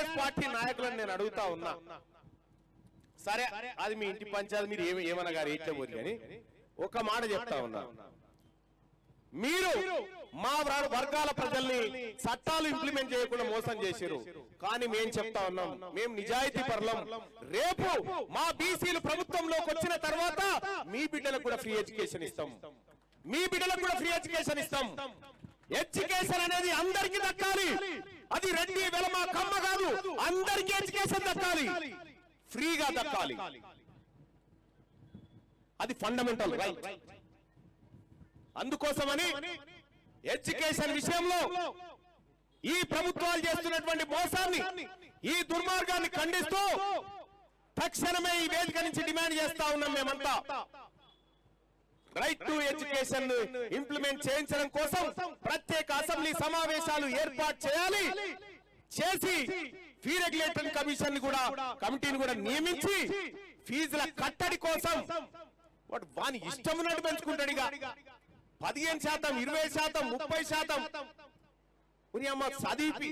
TRS party నాయకులను నేను అడుగుతా ఉన్నా, సరే అది మీ ఇంటి పంచాయతీ, మీరు ఏమన్నా గారు ఏడ్చబోరు కానీ ఒక మాట చెప్తా ఉన్నా, మీరు మా వర్గాల ప్రజల్ని చట్టాలు ఇంప్లిమెంట్ చేయకుండా మోసం చేశారు. కానీ మేము చెప్తా ఉన్నాం, మేము నిజాయితీ పరులం. రేపు మా బీసీలు ప్రభుత్వంలోకి వచ్చిన తర్వాత మీ బిడ్డలకు కూడా ఫ్రీ ఎడ్యుకేషన్ ఇస్తాం, మీ బిడ్డలకు కూడా ఫ్రీ ఎడ్యుకేషన్ ఇస్తాం. ఎడ్యుకేషన్ అనేది అందరికీ దక్కాలి. అది రెడ్డి వెలమ కమ్మ కాదు, అందరికీ ఎడ్యుకేషన్ దక్కాలి, ఫ్రీగా దక్కాలి. అది ఫండమెంటల్ రైట్. అందుకోసమని ఎడ్యుకేషన్ విషయంలో ఈ ప్రభుత్వాలు చేస్తున్నటువంటి మోసాన్ని, ఈ దుర్మార్గాన్ని ఖండిస్తూ తక్షణమే ఈ వేదిక నుంచి డిమాండ్ చేస్తా ఉన్నాం. మేమంతా రైట్ టు ఎడ్యుకేషన్ ఇంప్లిమెంట్ చేయించడం కోసం ప్రత్యేక అసెంబ్లీ సమావేశాలు ఏర్పాటు చేయాలి. చేసి ఫీ రెగ్యులేటరీ కమిటీని కూడా నియమించి ఫీజుల కట్టడి కోసం వాని ఇష్టం ఉన్నట్టు పెంచుకుంటాడు. ఇక 15%, 20%, 30% చదివి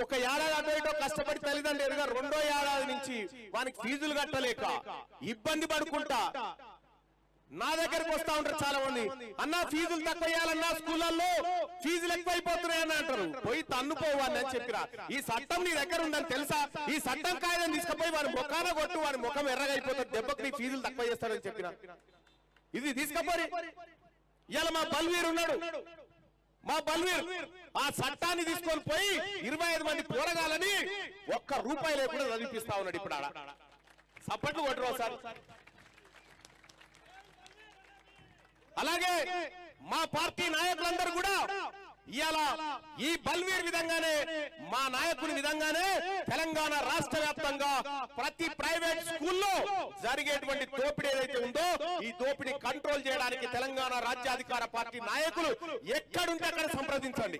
ఒక ఏడాది అటు ఇటో కష్టపడి తల్లిదండ్రులుగా రెండో ఏడాది నుంచి వానికి ఫీజులు కట్టలేక ఇబ్బంది పడుకుంటా నా దగ్గరకు వస్తా ఉంటారు చాలా మంది. అన్నా ఫీజులు తక్కువ చేయాలన్నా, స్కూళ్ళల్లో ఫీజులు ఎక్కువైపోతున్నాయని అంటారు. పోయి తన్నుపోవాలని అని చెప్పిరా. ఈ చట్టం నీ దగ్గర ఉందని తెలుసా? ఈ చట్టం కాయదని తీసుకుపోయి వాడి ముఖాన కొట్టు, వాడి ముఖం ఎర్రగైపోతుంది, దెబ్బకి నీ ఫీజులు తక్కువ చేస్తారని చెప్పిన ఇది తీసుకపోయి. ఇవాళ మా బల్వీర్ ఉన్నాడు, మా బల్వీర్ ఆ చట్టాన్ని తీసుకొని పోయి 25 మంది పోరగాలని ₹1 లేకుండా చదివిపిస్తా ఉన్నాడు. ఇప్పుడు ఆడ సప్పట్లు కొట్టరు సార్. అలాగే మా పార్టీ నాయకులందరూ కూడా ఇవాళ ఈ బల్వీర్ విధంగానే, మా నాయకుని విధంగానే తెలంగాణ రాష్ట్ర వ్యాప్తంగా ప్రతి ప్రైవేట్ స్కూల్లో జరిగేటువంటి దోపిడీ ఏదైతే ఉందో ఈ దోపిడీ కంట్రోల్ చేయడానికి తెలంగాణ రాజ్యాధికార పార్టీ నాయకులు ఎక్కడుంటే అక్కడ సంప్రదించండి.